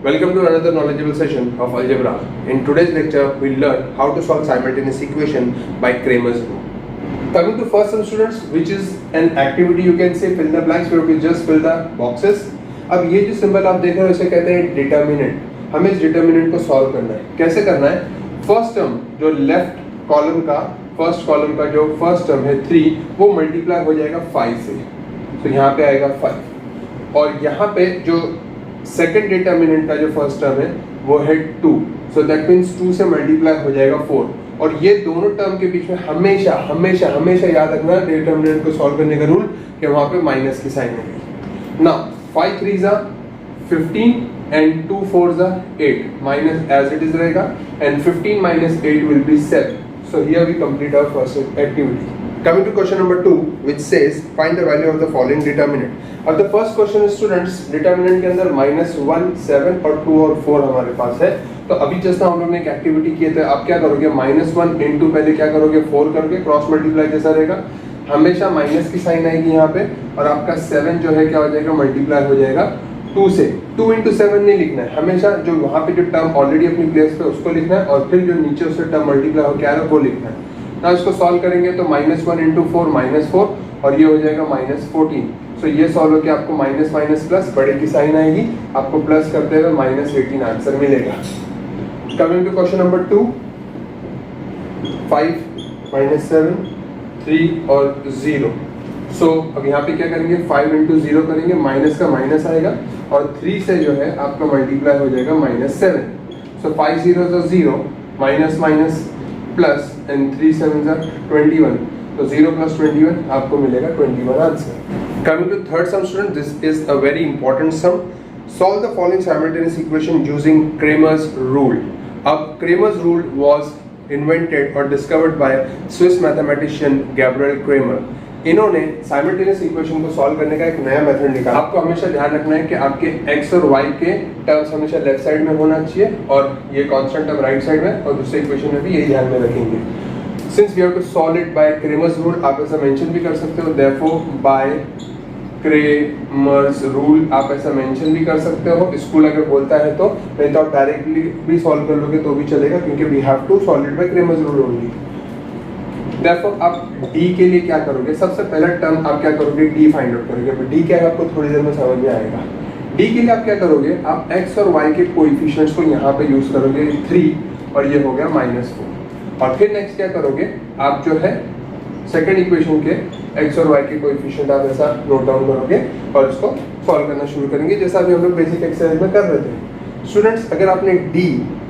Welcome to another knowledgeable session of algebra. In today's lecture, we'll learn how to solve simultaneous equation by Cramer's rule. Coming to first sum students, which is an activity you can say fill the blanks, where we just fill the boxes. अब ये जो symbol आप देख रहे हो इसे कहते हैं डिटर्मिनेंट. हमें इस डिटर्मिनेंट को सॉल्व करना है. कैसे करना है? फर्स्ट टर्म जो लेफ्ट कॉलम का फर्स्ट कॉलम का जो फर्स्ट टर्म है 3 वो मल्टीप्लाई हो जाएगा 5 से. तो यहाँ पे आएगा 5 और यहाँ पे जो सेकंड डिटर्मिनेंट का जो फर्स्ट टर्म है वो है 2. सो दैट मीन्स 2 से मल्टीप्लाई हो जाएगा 4. और ये दोनों टर्म के बीच में हमेशा हमेशा हमेशा याद रखना डिटर्मिनेंट को सॉल्व करने का रूल कि वहां पे माइनस की साइन है. Now 5 3s are 15 and 2 4s are 8. Minus as it is रहेगा and 15 minus 8 will be 7. So here we complete our first activity. Coming to question number 2, which says find the value of the following determinant. अब the first question is students, determinant के अंदर -1, 7 और 2 और 4 हमारे पास है. तो अभी जैसा हम लोग ने एक एक्टिविटी किए थे, आप क्या करोगे? -1 इंटू पहले क्या करोगे? 4 करोगे. क्रॉस मल्टीप्लाई जैसा रहेगा, हमेशा माइनस की साइन आएगी यहाँ पे और आपका 7 जो है क्या हो जाएगा? मल्टीप्लाई हो जाएगा 2 से. 2 इंटू 7 नहीं लिखना है, हमेशा जो वहाँ पे जो टर्म ऑलरेडी अपनी प्लेस पे उसको लिखना है और फिर जो नीचे उससे टर्म मल्टीप्लाई हो क्या है वो लिखना है. ना इसको सॉल्व करेंगे तो -1 इंटू 4 -4 और ये हो जाएगा -14. सो ये सॉल्व होकर आपको माइनस माइनस प्लस बड़े की साइन आएगी, आपको प्लस करते हुए -18 आंसर मिलेगा. कमिंग टू क्वेश्चन नंबर 2, 5 -7 3 और 0. सो अब यहाँ पे क्या करेंगे? 5 इंटू 0 करेंगे, माइनस का माइनस आएगा और 3 से जो है आपका मल्टीप्लाई हो जाएगा -7. सो 5 zeros are 0, minus minus plus and 3 sevens are 21. तो 0 plus 21 आपको मिलेगा 21 answer. Coming to third sum student, this is a very important sum. Solve the following simultaneous equation using Cramer's rule. अब Cramer's rule was invented or discovered by Swiss mathematician Gabriel Cramer. इन्होंने simultaneous equation को solve करने का एक नया method निकाला. आपको हमेशा ध्यान रखना है कि आपके x और y के टर्म्स हमेशा लेफ्ट साइड में होना चाहिए और ये कांस्टेंट टर्म राइट साइड में, और दूसरे इक्वेशन में भी यही ध्यान में रखेंगे. Since we have to solve it by Cramer's rule, आप ऐसा मेंशन भी कर सकते हो. देयरफॉर बाय क्रेमर्स रूल आप ऐसा मेंशन भी कर सकते हो. स्कूल अगर बोलता है तो, नहीं तो आप डायरेक्टली भी सॉल्व कर लोगे तो भी चलेगा, क्योंकि we have to solve it by Cramer's rule only. Therefore, आप d के लिए क्या करोगे? सबसे पहला टर्म आप क्या करोगे? d फाइंड आउट करोगे. d क्या है आपको थोड़ी देर में समझ में आएगा. d के लिए आप क्या करोगे? आप x और y के कोएफिशिएंट्स को यहाँ पे यूज करोगे 3 और ये हो गया -4. और फिर नेक्स्ट क्या करोगे? आप जो है सेकंड इक्वेशन के x और y के कोएफिशिएंट आप ऐसा नोट डाउन करोगे और इसको सॉल्व करना शुरू करेंगे, जैसा अभी हम लोग बेसिक एक्सरसाइज में कर रहे थे. स्टूडेंट्स, अगर आपने d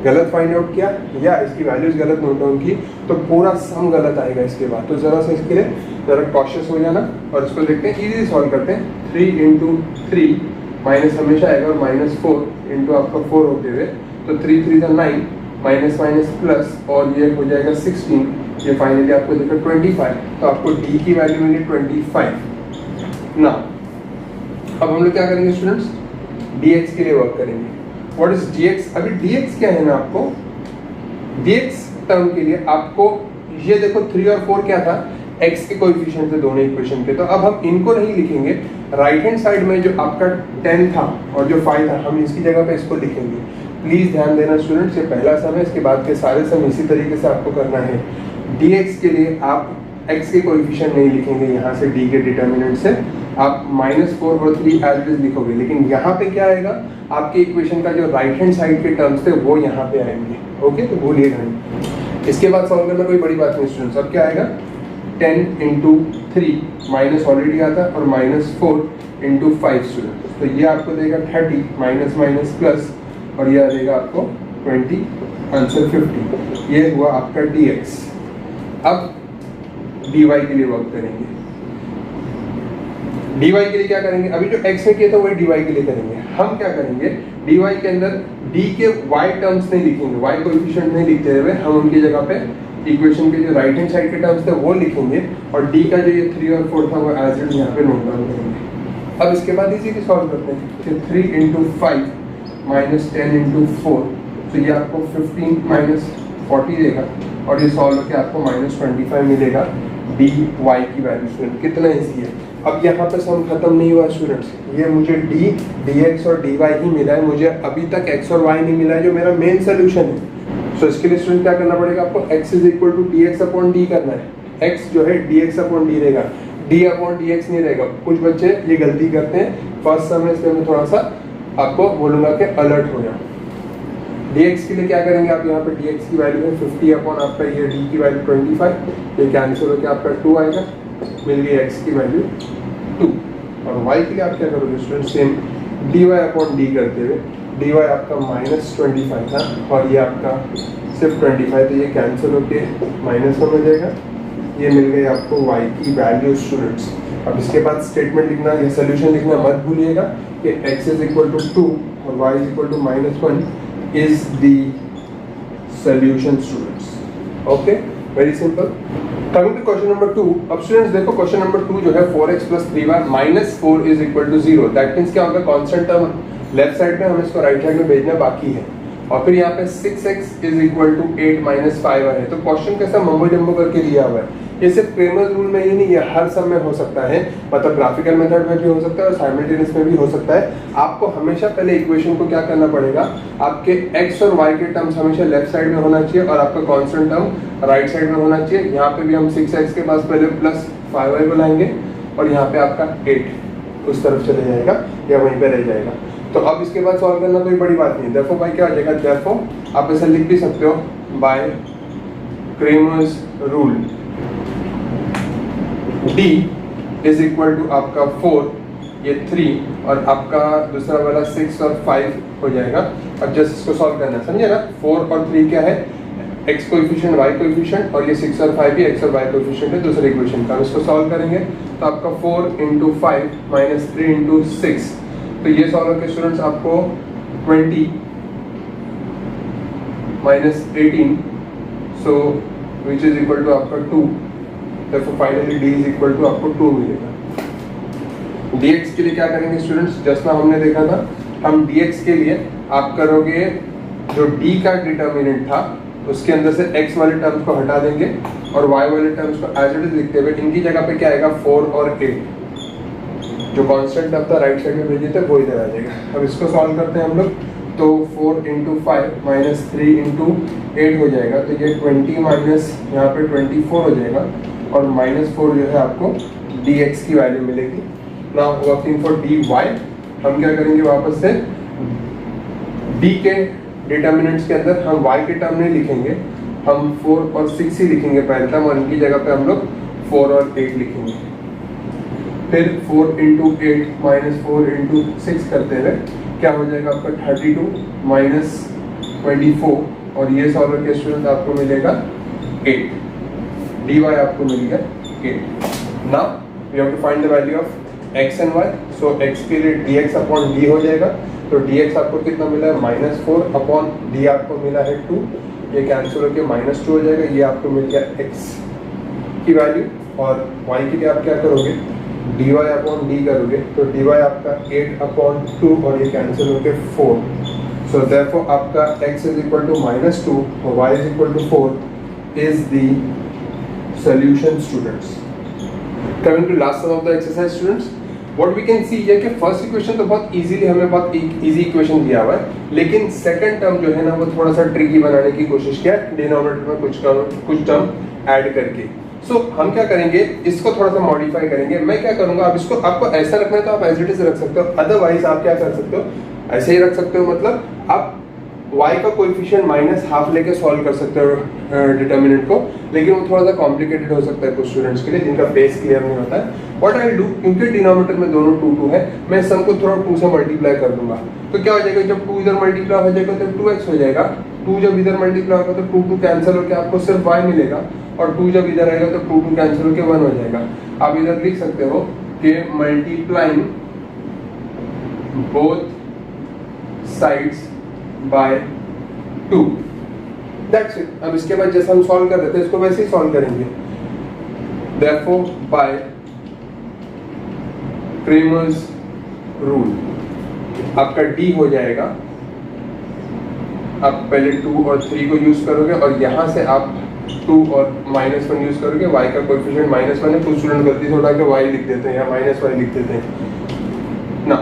गलत फाइंड आउट किया या इसकी वैल्यूज गलत नोट डाउन की तो पूरा सम गलत आएगा इसके बाद. तो जरा सा इसके लिए जरा कॉशियस हो जाना और इसको देखते हैं, इजीली सॉल्व करते हैं. 3 इंटू 3 माइनस हमेशा आएगा और -4 इंटू आपका 4 होते हुए, तो 3 3 था 9, माइनस माइनस प्लस और ये हो जाएगा 16. ये फाइनली आपको देखा 25. तो आपको d की वैल्यू मिली 25. ना अब हम लोग क्या करेंगे स्टूडेंट्स? dx के लिए वर्क करेंगे. What is dx? अभी dx क्या है ना, आपको dx टर्म के लिए आपको ये देखो 3 और 4 क्या था? x के कोएफिशिएंट थे दोनों इक्वेशन के. तो अब हम इनको नहीं लिखेंगे, राइट हैंड साइड में जो आपका 10 था और जो 5 था हम इसकी जगह पे इसको लिखेंगे. प्लीज ध्यान देना स्टूडेंट्स, ये पहला सम है, इसके बाद के सारे सम इसी तरीके से आपको करना है. dx के लिए आप x के कोएफिशिएंट नहीं लिखेंगे, यहाँ से d के डिटर्मिनेंट से आप -4 और 3 एज इट इज लिखोगे. लेकिन यहाँ पे क्या आएगा? आपके इक्वेशन का जो राइट हैंड साइड के टर्म्स थे वो यहाँ पे आएंगे. ओके, तो भूलिएगा नहीं. इसके बाद सॉल्व करना कोई बड़ी बात नहीं स्टूडेंट्स. अब क्या आएगा? 10 इंटू 3 माइनस ऑलरेडी आता और -4 इंटू 5 स्टूडेंट्स. तो ये आपको देगा 30, माइनस माइनस प्लस और ये आ जाएगा आपको 20, आंसर 50. ये हुआ आपका dx. अब dy के लिए वर्क करेंगे. dy के लिए क्या करेंगे? अभी जो x में किया था वही dy के लिए करेंगे. हम क्या करेंगे? dy के अंदर d के y टर्म्स नहीं लिखेंगे, y कोएफिशिएंट नहीं लिखते हुए हम उनकी जगह पे इक्वेशन के जो राइट हैंड साइड के टर्म्स थे वो लिखेंगे और d का जो ये 3 और 4 था वो एज इट यहाँ पे नोट डाउन करेंगे. अब इसके बाद इजीली सॉल्व करते हैं. 3 इंटू 5 माइनस 10 इंटू 4, तो ये आपको 15 माइनस 40 देगा और ये सॉल्व होकर आपको -25 मिलेगा dy की वैल्यू. कितना इजी है. अब यहाँ पे सम खत्म नहीं हुआ स्टूडेंट्स, ये मुझे डी dx और dy ही मिला है, मुझे अभी तक x और y नहीं मिला है जो मेरा मेन सोल्यूशन है। सो इसके लिए स्टूडेंट क्या करना पड़ेगा आपको, x is equal to dx upon D करना है। x जो है dx अपॉन डी रहेगा, d अपॉन dx नहीं रहेगा। कुछ बच्चे ये गलती करते हैं फर्स्ट सम में, इसलिए मैं थोड़ा सा आपको बोलूंगा कि अलर्ट हो जाओ। dx के लिए क्या करेंगे आप, यहाँ पे dx की वैल्यू है 50 अपॉन आपका ये d की वैल्यू 25, ये कैंसिल होकर आपका 2 आएगा, मिल गई x की वैल्यू 2। और y के लिए आप क्या करोगे student, same dy upon d करते हुए, dy आपका -25 था और ये आपका सिर्फ 25, तो ये कैंसिल होके माइनस में हो जाएगा, ये मिल गई आपको y की वैल्यू स्टूडेंट्स। अब इसके बाद स्टेटमेंट लिखना या सोल्यूशन लिखना मत भूलिएगा कि x इज इक्वल टू 2 और y is equal to -1 is the solution students. Okay, very simple. Coming to question number 2। अब स्टूडेंट्स देखो क्वेश्चन नंबर 2 जो है 4x + 3y -4 is equal to 0। That means क्या होगा, कांस्टेंट टर्म लेफ्ट साइड में हमें इसको राइट साइड में भेजना बाकी है। और फिर यहाँ पे 6x is equal to 8 - 5y है। तो क्वेश्चन कैसा मम्बो जम्बो करके दिया हुआ है। ये सिर्फ क्रेमर्स रूल में ही नहीं, ये हर सब में हो सकता है, मतलब ग्राफिकल मेथड में भी हो सकता है और साइमल्टेनियस में भी हो सकता है। आपको हमेशा पहले इक्वेशन को क्या करना पड़ेगा, आपके x और y के टर्म्स हमेशा लेफ्ट साइड में होना चाहिए और आपका कांस्टेंट टर्म राइट साइड में होना चाहिए। यहाँ पे भी हम 6x के पास पहले प्लस 5y बुलाएंगे और यहाँ पे आपका 8 उस तरफ चले जाएगा या वहीं पे रह जाएगा। तो अब इसके बाद सॉल्व करना कोई बड़ी बात नहीं। देयरफॉर भाई क्या हो जाएगा, देयरफॉर आप ऐसा लिख भी सकते हो by Cramer's rule d is equal to आपका 4, ये 3 और आपका दूसरा वाला 6 और 5 हो जाएगा। अब जस्ट इसको सॉल्व करना है, समझे ना। 4 और 3 क्या है, x कोएफिशिएंट y कोएफिशिएंट और ये 6 और 5 भी x और y कोएफिशिएंट है दूसरे इक्वेशन का। इसको सॉल्व करेंगे तो आपका 4 × 5 - 3 × 6, तो ये सॉल्व करके स्टूडेंट्स आपको 20 - 18 so which is equal to आपका 2। तो finally d is equal to आपको 2 मिलेगा। dx के लिए क्या करेंगे स्टूडेंट्स, जस्ट ना हमने देखा था, हम dx के लिए आप करोगे जो d का डिटर्मिनेंट था उसके अंदर से x वाले टर्म्स को हटा देंगे और y वाले टर्म्स को एज इट इज लिखते हुए इनकी जगह पे क्या आएगा 4 और 8, जो कांस्टेंट टर्म था राइट साइड में भेजे थे वो इधर आ जाएगा। अब इसको सॉल्व करते हैं हम लोग, तो 4 × 5 - 3 × 8 हो जाएगा, तो ये 20 माइनस यहाँ पे 24 हो जाएगा और -4 जो है आपको dx की वैल्यू मिलेगी। नाउ वर्किंग फॉर dy, हम क्या करेंगे वापस से d के डिटर्मिनेंट्स के अंदर हम y के टर्म नहीं लिखेंगे, हम 4 और 6 ही लिखेंगे पहले टर्म और इनकी जगह पे हम लोग 4 और 8 लिखेंगे। फिर 4 × 8 - 4 × 6 करते हुए क्या हो जाएगा आपका 32 - 24 और ये सॉल्व करके स्टूडेंट आपको मिलेगा 8, dy आपको मिल गया 8। Now we have to find the value of x and y। So x के लिए dx अपॉन d हो जाएगा, तो dx आपको कितना मिला है -4 अपॉन d आपको मिला है 2, ये कैंसिल होकर -2 हो जाएगा, ये आपको मिल गया x की वैल्यू। और y के लिए आप क्या करोगे, dy अपॉन d करोगे, तो dy आपका 8 अपॉन 2 और ये कैंसिल होकर 4। सो देयरफॉर आपका x इज इक्वल टू -2 और y is equal to 4 is the solution students। Coming to last sum of the exercise students, what we can see है कि फर्स्ट इक्वेशन तो बहुत इजीली हमें बहुत इजी इक्वेशन दिया हुआ है, लेकिन सेकंड टर्म जो है ना वो थोड़ा सा ट्रिकी बनाने की कोशिश किया डिनोमिनेटर में कुछ टर्म ऐड करके। सो हम क्या करेंगे, इसको थोड़ा सा मॉडिफाई करेंगे। मैं क्या करूंगा, अब इसको आपको ऐसा रखना है तो आप एज इट इज रख सकते हो, अदरवाइज आप क्या कर सकते हो, ऐसे ही रख सकते हो, मतलब आप y का कोएफिशिएंट -½ लेके सॉल्व कर सकते हो डिटर्मिनेंट को, लेकिन वो थोड़ा सा कॉम्प्लिकेटेड हो सकता है कुछ स्टूडेंट्स के लिए जिनका बेस क्लियर नहीं होता है। व्हाट आई डू, क्योंकि डिनोमिनेटर में दोनों 2 है, मैं सम को थोड़ा 2 से मल्टीप्लाई कर दूंगा। तो क्या हो जाएगा, जब 2 इधर मल्टीप्लाई हो जाएगा तो 2x हो जाएगा, 2 जब इधर मल्टीप्लाई होगा तो 2 कैंसिल होकर आपको सिर्फ y मिलेगा और 2 जब इधर आएगा तो 2 कैंसिल होकर 1 हो जाएगा। आप इधर लिख सकते हो कि multiplying both sides by 2, that's it. अब इसके बाद जैसे हम सॉल्व कर रहे थे इसको वैसे ही सॉल्व करेंगे। देयरफॉर बाय क्रेमर्स रूल आपका d हो जाएगा, आप पहले 2 और 3 को यूज करोगे और यहां से आप 2 और -1 यूज करोगे, y का कोएफिशिएंट -1 है, तो स्टूडेंट गलती से उठा के y लिख देते हैं या -y लिख देते हैं ना।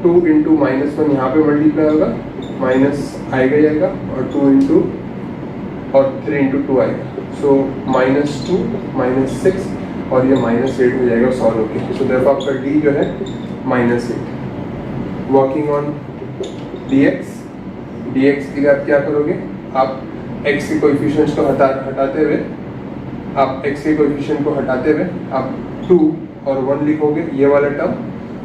2 इंटू -1 यहाँ पे मल्टीप्लाई होगा, माइनस आएगा जाएगा, और 2 इंटू और 3 इंटू 2 आएगा, सो -2 -6 और ये -8 हो जाएगा सॉल्व होके। सो देखो आपका d जो है -8। वर्किंग ऑन dx, dx के लिए आप क्या करोगे, आप x के कोएफिशिएंट्स को हटाते हुए, आप x के कोएफिशिएंट को हटाते हुए आप 2 और 1 लिखोगे, ये वाला टर्म,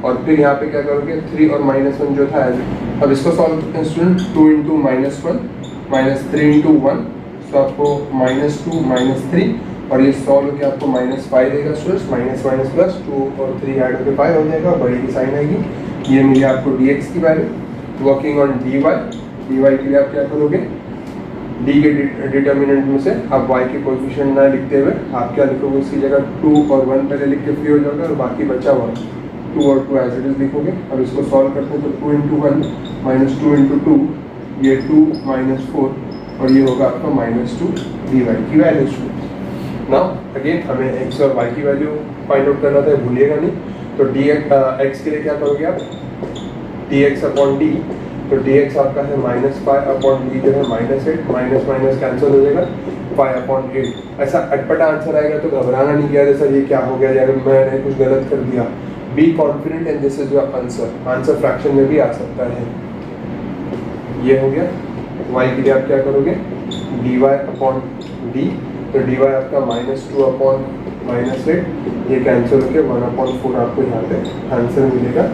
और फिर यहाँ पे क्या करोगे, 3 और -1 जो था एज। अब इसको सॉल्व करते हैं स्टूडेंट। 2 इंटू -1 -3 इंटू 1, सो आपको -2 -3, और ये सॉल्व होकर आपको -5 देगा स्टूडेंट्स। माइनस माइनस प्लस 2 और 3 ऐड होकर 5 हो जाएगा, बड़ी की साइन आएगी। ये मिली आपको dx की value. Working on dy, dy के लिए आप क्या करोगे, d के डिटर्मिनेंट में से आप y के कोएफिशिएंट ना लिखते हुए आप क्या लिखोगे, उसकी जगह 2 और 1 पहले लिख के फ्री हो जाओगे, और बाकी बचा हुआ 2 और 2 एज इट इज लिखोगे। अब इसको सॉल्व करते हैं तो 2 इंटू 1 -2 इंटू 2, ये 2 -4, और ये होगा आपका -2 dy की वैल्यू। नाउ अगेन हमें x और y की वैल्यू फाइंड आउट करना था, भूलिएगा नहीं। तो x के लिए क्या करोगे आप, dx अपॉन d, तो dx आपका है -5 अपॉन d जो है -8, माइनस माइनस कैंसिल हो जाएगा, 5 अपॉन 8। ऐसा अटपटा आंसर आएगा तो घबराना नहीं किया, सर ये क्या हो गया यार, मैंने कुछ गलत कर दिया। Be confident and this is your answer. Answer fraction में भी आ सकता है। ये हो गया। y के लिए आप क्या करोगे, dy अपॉन d, तो dy आपका -2 अपॉन -8, ये कैंसिल होकर 1/4 आपको यहाँ पे आंसर मिलेगा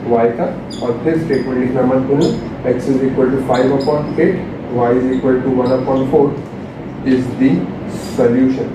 y का। और फिर स्टेटमेंट लिखना मत भूलो, x is equal to 5/8, y is equal to 1/4 is the solution.